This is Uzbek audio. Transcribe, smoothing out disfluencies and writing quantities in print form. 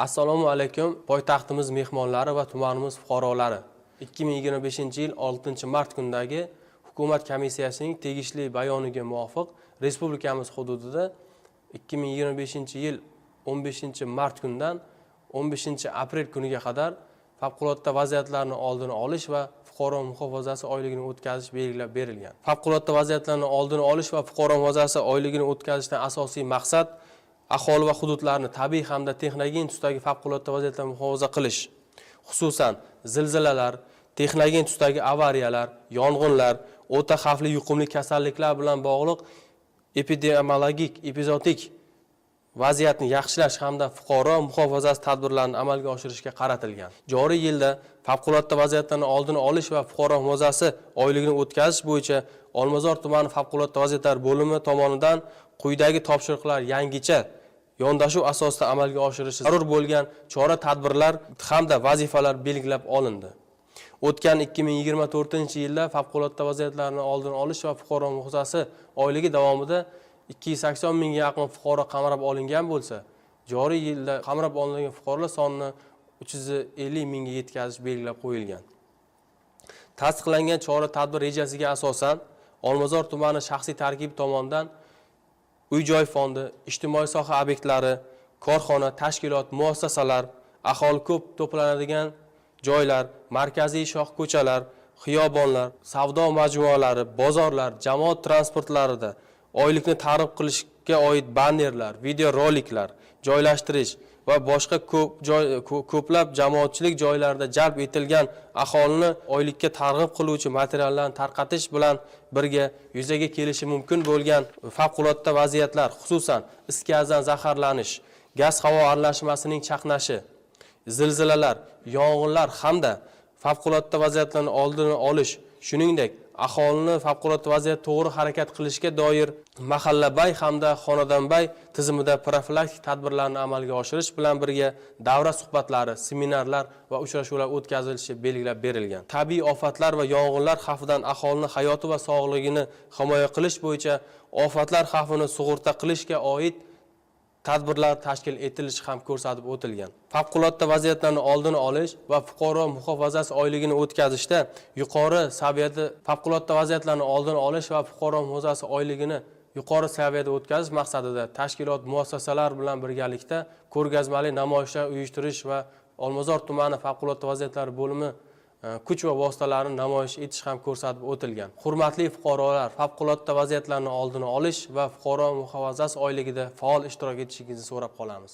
Assalomu alaykum, poytaxtimiz mehmonlari va tumanimiz fuqarolari. 2025-yil 6-mart kunidagi hukumat komissiyasining tegishli bayoniga muvofiq respublikamiz hududida 2025-yil 15-mart kundan 15-aprel kuniga qadar favqulodda vaziyatlarni oldini olish va fuqaro muhofazasi oyligini o'tkazish belgilab berilgan. Favqulodda vaziyatlarni oldini olish va fuqaro muhofazasi oyligini o'tkazishdan asosiy maqsad aholi va hududlarni tabiiy hamda texnogen tusdagi favqulodda vaziyatlarni muhofaza qilish, xususan zilzilalar, texnogen tusdagi avariyalar, yong'inlar, o'ta xavfli yuqumli kasalliklar bilan bog'liq epidemiologik, epizodik vaziyatni yaxshilash hamda fuqaro muhofazasi tadbirlarini amalga oshirishga qaratilgan. Joriy yilda favqulodda vaziyatlarni oldini olish va fuqaro muhofazasi oyligini o'tkazish bo'yicha Olmazor tumani favqulodda vaziyatlar bo'limi tomonidan quyidagi topshiriqlar yangicha yondashuv asosida amalga oshirishi zarur bo'lgan chora-tadbirlar hamda vazifalar belgilab olindi. O'tgan 2024-yilda favqulodda vaziyatlarni oldini olish va fuqaro muhofazasi oyligi davomida 280 mingga yaqin fuqaro qamrab olingan bo'lsa, joriy yilda qamrab olingan fuqarolar sonini 350 mingga yetkazish belgilab qo'yilgan. Tasdiqlangan chora-tadbir rejasiga asosan Olmazor tumani shaxsiy tarkibi tomonidan uy-joy fondi, ijtimoiy soha obyektlari, korxona, tashkilot, muassasalar, aholi ko'p to'planadigan joylar, markaziy shoh ko'chalar, xiyobonlar, savdo majmualari, bozorlar, jamoat transportlarida oylikni targ'ib qilishga oid bannerlar, videoroliklar joylashtirish va boshqa ko'plab jamoatchilik joylarida jalb etilgan aholini oylikka targ'ib qiluvchi materiallarni tarqatish bilan birga yuzaga kelishi mumkin bo'lgan favqulodda vaziyatlar, xususan is gazdan zaharlanish, gaz-havo aralashmasining chaqnashi, zilzilalar, yong'inlar hamda favqulodda vaziyatlarni oldini olish, shuningdek aholini favqulodda vaziyat to'g'ri harakat qilishga doir mahallabay hamda xonadonbay tizimida profilaktik tadbirlarni amalga oshirish bilan birga davra suhbatlari, seminarlar va uchrashuvlar o'tkazilishi belgilab berilgan. Tabiiy ofatlar va yong'inlar xavfidan aholini hayoti va sog'lig'ini himoya qilish bo'yicha ofatlar xavfini sug'urta qilishga oid tadbirlar tashkil etilishi ham ko'rsatib o'tilgan. Favqulodda vaziyatlarni oldini olish va fuqaro muhofazasi oyligini o'tkazishda yuqori saviyada favqulodda vaziyatlarni oldini olish va fuqaro muhofazasi oyligini yuqori saviyada o'tkazish maqsadida tashkilot muassasalar bilan birgalikda ko'rgazmali namoyishlar uyushtirish va Olmazor tumani favqulodda vaziyatlar bo'limi kuch va vositalarini namoyish etish ham ko'rsatib o'tilgan. Hurmatli fuqarolar, favqulodda vaziyatlarni oldini olish va fuqaro muhofazasi oyligida faol ishtirok etishingizni so'rab qolamiz.